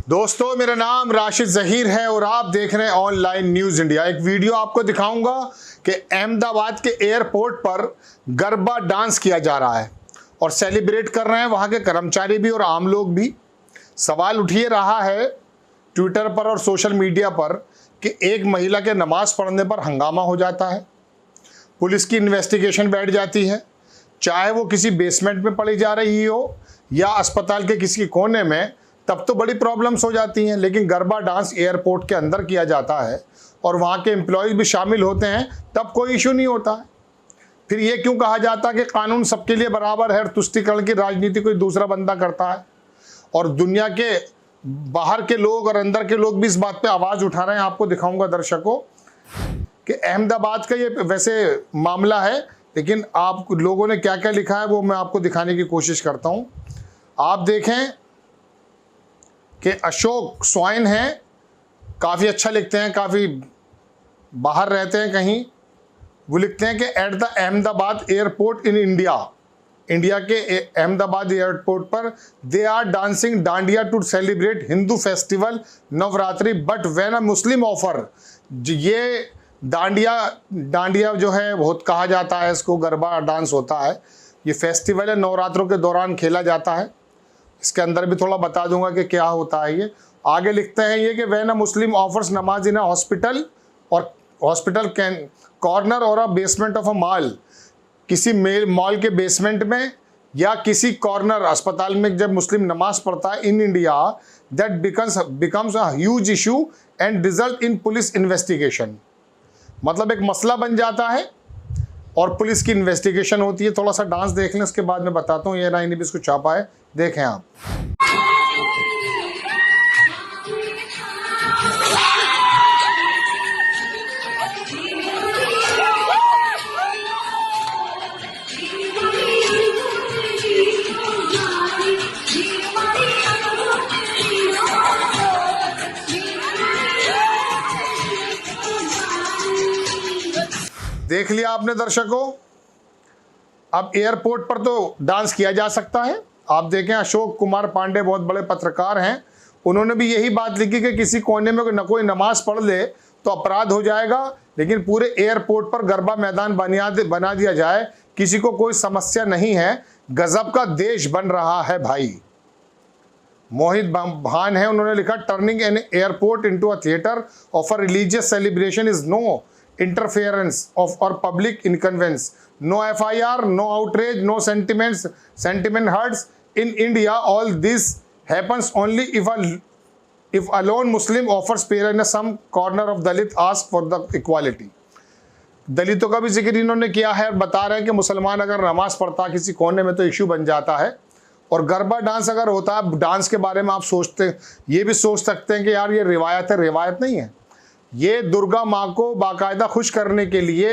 दोस्तों, मेरा नाम राशिद ज़हीर है और आप देख रहे हैं ऑनलाइन न्यूज़ इंडिया। एक वीडियो आपको दिखाऊंगा कि अहमदाबाद के एयरपोर्ट पर गरबा डांस किया जा रहा है और सेलिब्रेट कर रहे हैं वहां के कर्मचारी भी और आम लोग भी। सवाल उठ ये रहा है ट्विटर पर और सोशल मीडिया पर कि एक महिला के नमाज पढ़ने पर हंगामा हो जाता है, पुलिस की इन्वेस्टिगेशन बैठ जाती है, चाहे वो किसी बेसमेंट में पड़ी जा रही हो या अस्पताल के किसी कोने में, तब तो बड़ी प्रॉब्लम्स हो जाती हैं। लेकिन गरबा डांस एयरपोर्ट के अंदर किया जाता है और वहाँ के एम्प्लॉयज़ भी शामिल होते हैं, तब कोई इशू नहीं होता है। फिर ये क्यों कहा जाता है कि कानून सबके लिए बराबर है और तुष्टीकरण की राजनीति कोई दूसरा बंदा करता है? और दुनिया के बाहर के लोग और अंदर के लोग भी इस बात पे आवाज़ उठा रहे हैं। आपको दिखाऊंगा दर्शकों कि अहमदाबाद का ये वैसे मामला है, लेकिन आप लोगों ने क्या क्या लिखा है वो मैं आपको दिखाने की कोशिश करता हूँ। आप देखें कि अशोक स्वाइन हैं, काफ़ी अच्छा लिखते हैं, काफ़ी बाहर रहते हैं कहीं। वो लिखते हैं कि at the Ahmedabad airport in India, India के अहमदाबाद एयरपोर्ट पर they are dancing dandiya to celebrate Hindu festival Navratri, but when a Muslim offer, ये डांडिया जो है बहुत कहा जाता है, इसको गरबा डांस होता है, ये फेस्टिवल है, नवरात्रों के दौरान खेला जाता है। इसके अंदर भी थोड़ा बता दूंगा कि क्या होता है ये। आगे लिखते हैं ये कि व्हेन अ मुस्लिम ऑफर्स नमाज इन अ हॉस्पिटल और हॉस्पिटल कैन कॉर्नर और अ बेसमेंट ऑफ अ मॉल, किसी मॉल के बेसमेंट में या किसी कॉर्नर अस्पताल में जब मुस्लिम नमाज पढ़ता है in India, that becomes a huge issue and result in police investigation. मतलब एक मसला बन जाता है और पुलिस की इन्वेस्टिगेशन होती है। थोड़ा सा डांस देख लें, उसके बाद मैं बताता हूँ। ये राय ने भी इसको छापा है, देखें आप। देख लिया आपने दर्शकों। अब एयरपोर्ट पर तो डांस किया जा सकता है। आप देखें, अशोक कुमार पांडे बहुत बड़े पत्रकार हैं, उन्होंने भी यही बात लिखी कि किसी कोने में न कोई नमाज पढ़ ले तो अपराध हो जाएगा, लेकिन पूरे एयरपोर्ट पर गरबा मैदान बना दिया जाए, किसी को कोई समस्या नहीं है। गजब का देश बन रहा है भाई। मोहित भान है, उन्होंने लिखा turning an airport into a theatre of a religious celebration is no interference of or public inconvenience, no FIR, no outrage, no sentiment hurts. In India all this happens only if a lone Muslim offers prayer in some corner of Dalit ask for the equality. दलितों का भी जिक्र इन्होंने किया है और बता रहे हैं कि मुसलमान अगर नमाज पढ़ता किसी कोने में तो इशू बन जाता है। और गरबा डांस अगर होता है, डांस के बारे में आप ये भी सोच सकते हैं कि यार ये रिवायत है, रिवायत नहीं है। ये दुर्गा माँ को बाकायदा खुश करने के लिए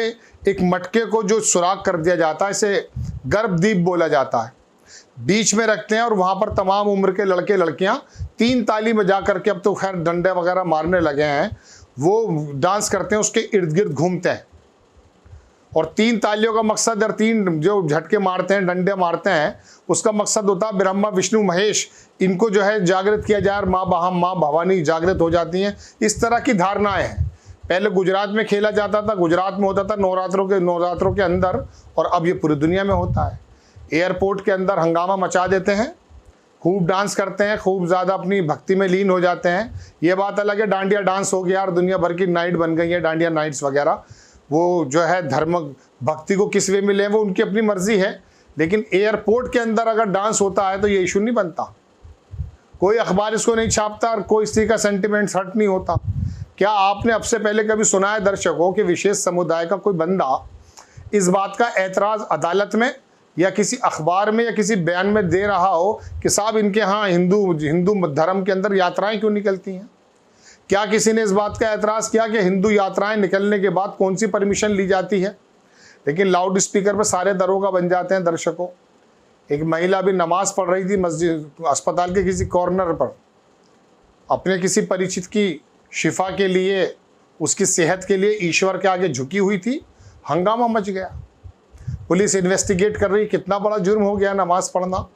एक मटके को जो सुराख कर दिया जाता है, इसे गर्भदीप बोला जाता है, बीच में रखते हैं और वहाँ पर तमाम उम्र के लड़के लड़कियाँ 3 ताली बजा करके, अब तो खैर डंडे वगैरह मारने लगे हैं, वो डांस करते हैं, उसके इर्द गिर्द घूमते हैं। और 3 तालियों का मकसद और 3 जो झटके मारते हैं, डंडे मारते हैं, उसका मकसद होता है ब्रह्मा विष्णु महेश इनको जो है जागृत किया जाए, माँ भवानी जागृत हो जाती हैं। इस तरह की धारणाएं हैं। पहले गुजरात में खेला जाता था, गुजरात में होता था नवरात्रों के अंदर, और अब ये पूरी दुनिया में होता है। एयरपोर्ट के अंदर हंगामा मचा देते हैं, खूब डांस करते हैं, खूब ज़्यादा अपनी भक्ति में लीन हो जाते हैं। ये बात अलग है, डांडिया डांस हो गया और दुनिया भर की नाइट बन गई है, डांडिया नाइट्स वगैरह। वो जो है धर्म भक्ति को किस वे में लें वो उनकी अपनी मर्जी है, लेकिन एयरपोर्ट के अंदर अगर डांस होता है तो ये इशू नहीं बनता, कोई अखबार इसको नहीं छापता और कोई इसी का सेंटिमेंट्स हर्ट नहीं होता। क्या आपने अब से पहले कभी सुना है दर्शकों कि विशेष समुदाय का कोई बंदा इस बात का एतराज़ अदालत में या किसी अखबार में या किसी बयान में दे रहा हो कि साहब इनके यहाँ हिंदू धर्म के अंदर यात्राएं क्यों निकलती हैं? क्या किसी ने इस बात का एतराज़ किया कि हिंदू यात्राएं निकलने के बाद कौन सी परमिशन ली जाती है? लेकिन लाउड स्पीकर पर सारे दरोगा बन जाते हैं दर्शकों। एक महिला भी नमाज पढ़ रही थी मस्जिद अस्पताल के किसी कॉर्नर पर, अपने किसी परिचित की शिफा के लिए, उसकी सेहत के लिए ईश्वर के आगे झुकी हुई थी। हंगामा मच गया, पुलिस इन्वेस्टिगेट कर रही, कितना बड़ा जुर्म हो गया नमाज पढ़ना।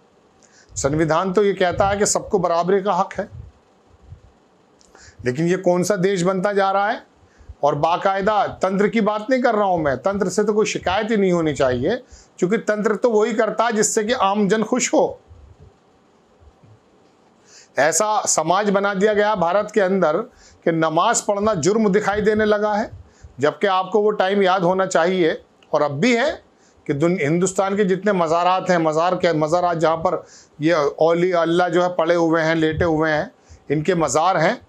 संविधान तो ये कहता है कि सबको बराबरी का हक है, लेकिन ये कौन सा देश बनता जा रहा है। और बाकायदा तंत्र की बात नहीं कर रहा हूं मैं, तंत्र से तो कोई शिकायत ही नहीं होनी चाहिए, क्योंकि तंत्र तो वही करता है जिससे कि आम जन खुश हो। ऐसा समाज बना दिया गया भारत के अंदर कि नमाज पढ़ना जुर्म दिखाई देने लगा है, जबकि आपको वो टाइम याद होना चाहिए, और अब भी है, कि हिंदुस्तान के जितने मज़ारात हैं, मज़ारात जहाँ पर ये औली अल्लाह जो है पड़े हुए हैं, लेटे हुए हैं, इनके मज़ार हैं,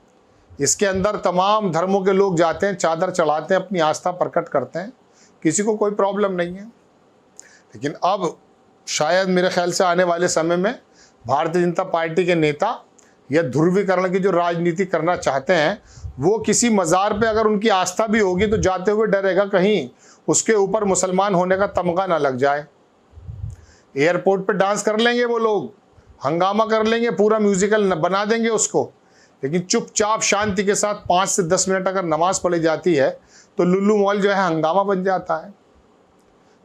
इसके अंदर तमाम धर्मों के लोग जाते हैं, चादर चढ़ाते हैं, अपनी आस्था प्रकट करते हैं, किसी को कोई प्रॉब्लम नहीं है। लेकिन अब शायद मेरे ख्याल से आने वाले समय में भारतीय जनता पार्टी के नेता या ध्रुवीकरण की जो राजनीति करना चाहते हैं, वो किसी मज़ार पे अगर उनकी आस्था भी होगी तो जाते हुए डरेगा कहीं उसके ऊपर मुसलमान होने का तमगा ना लग जाए। एयरपोर्ट पे डांस कर लेंगे वो लोग, हंगामा कर लेंगे, पूरा म्यूजिकल बना देंगे उसको, लेकिन चुपचाप शांति के साथ 5 से 10 मिनट अगर नमाज पढ़ी जाती है तो लुल्लू मॉल जो है हंगामा बन जाता है।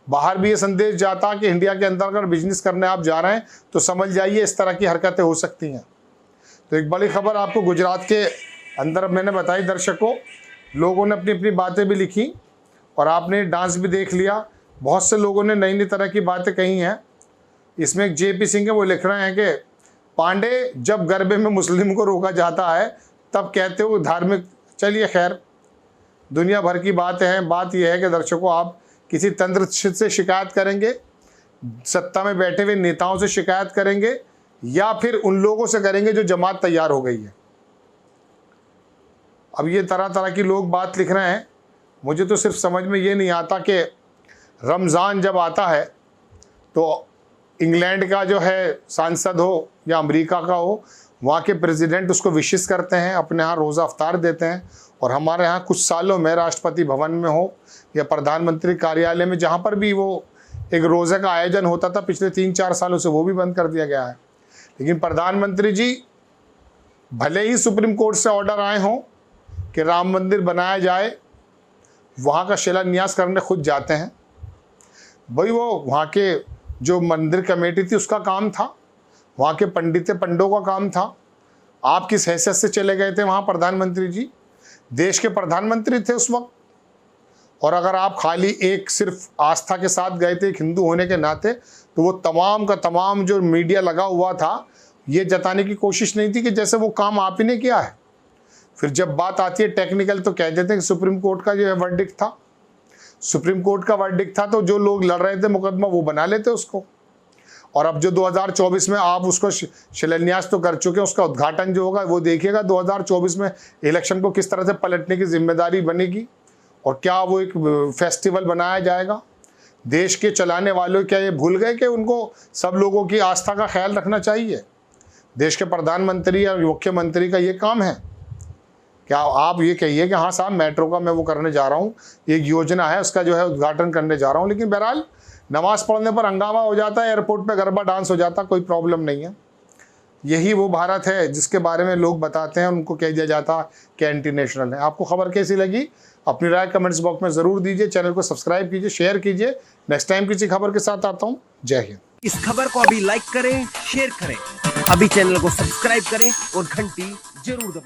बाहर भी ये संदेश जाता कि इंडिया के अंदर अगर बिजनेस करने आप जा रहे हैं तो समझ जाइए इस तरह की हरकतें हो सकती हैं। तो एक बड़ी खबर आपको गुजरात के अंदर मैंने बताई दर्शकों, लोगों ने अपनी अपनी बातें भी लिखी और आपने डांस भी देख लिया। बहुत से लोगों ने नई नई तरह की बातें कही हैं। इसमें एक JP सिंह है, वो लिख रहे हैं कि पांडे जब गरबे में मुस्लिम को रोका जाता है तब कहते हो धार्मिक। चलिए खैर, दुनिया भर की बातें हैं। बात यह है कि दर्शकों, आप किसी तंत्र से शिकायत करेंगे, सत्ता में बैठे हुए नेताओं से शिकायत करेंगे, या फिर उन लोगों से करेंगे जो जमात तैयार हो गई है। अब ये तरह तरह की लोग बात लिख रहे हैं। मुझे तो सिर्फ समझ में ये नहीं आता कि रमज़ान जब आता है तो इंग्लैंड का जो है सांसद हो या अमेरिका का हो, वहाँ के प्रेसिडेंट उसको विशेष करते हैं, अपने यहाँ रोज़ा अफ्तार देते हैं। और हमारे यहाँ कुछ सालों में राष्ट्रपति भवन में हो या प्रधानमंत्री कार्यालय में, जहाँ पर भी वो एक रोज़े का आयोजन होता था पिछले 3-4 सालों से, वो भी बंद कर दिया गया है। लेकिन प्रधानमंत्री जी भले ही सुप्रीम कोर्ट से ऑर्डर आए हों कि राम मंदिर बनाया जाए, वहाँ का शिलान्यास करने खुद जाते हैं। भाई वो वहाँ के जो मंदिर कमेटी थी उसका काम था, वहाँ के पंडों का काम था। आप किस हैसियत से चले गए थे वहाँ? प्रधानमंत्री जी देश के प्रधानमंत्री थे उस वक्त। और अगर आप खाली एक सिर्फ आस्था के साथ गए थे, एक हिंदू होने के नाते, तो वो तमाम का तमाम जो मीडिया लगा हुआ था, ये जताने की कोशिश नहीं थी कि जैसे वो काम आप ही ने किया है। फिर जब बात आती है टेक्निकल तो कह देते हैं कि सुप्रीम कोर्ट का जो है वर्डिक्ट था, सुप्रीम कोर्ट का वर्डिक्ट था, तो जो लोग लड़ रहे थे मुकदमा वो बना लेते उसको। और अब जो 2024 में आप उसको शिलान्यास तो कर चुके हैं, उसका उद्घाटन जो होगा वो देखिएगा 2024 में इलेक्शन को किस तरह से पलटने की जिम्मेदारी बनेगी, और क्या वो एक फेस्टिवल बनाया जाएगा। देश के चलाने वालों क्या ये भूल गए कि उनको सब लोगों की आस्था का ख्याल रखना चाहिए? देश के प्रधानमंत्री या मुख्यमंत्री का ये काम है। क्या आप ये कहिए कि हाँ साहब मेट्रो का मैं वो करने जा रहा हूँ, एक योजना है उसका जो है उद्घाटन करने जा रहा हूँ, लेकिन बहरहाल नमाज पढ़ने पर हंगामा हो जाता है, एयरपोर्ट पे गरबा डांस हो जाता, कोई प्रॉब्लम नहीं है। यही वो भारत है जिसके बारे में लोग बताते हैं, उनको कह दिया जाता कि एंटी नेशनल है। आपको खबर कैसी लगी? अपनी राय कमेंट्स बॉक्स में ज़रूर दीजिए। चैनल को सब्सक्राइब कीजिए, शेयर कीजिए। नेक्स्ट टाइम किसी खबर के साथ आता हूँ। जय हिंद। इस खबर को अभी लाइक करें, शेयर करें, अभी चैनल को सब्सक्राइब करें और घंटी जरूर दबाएं।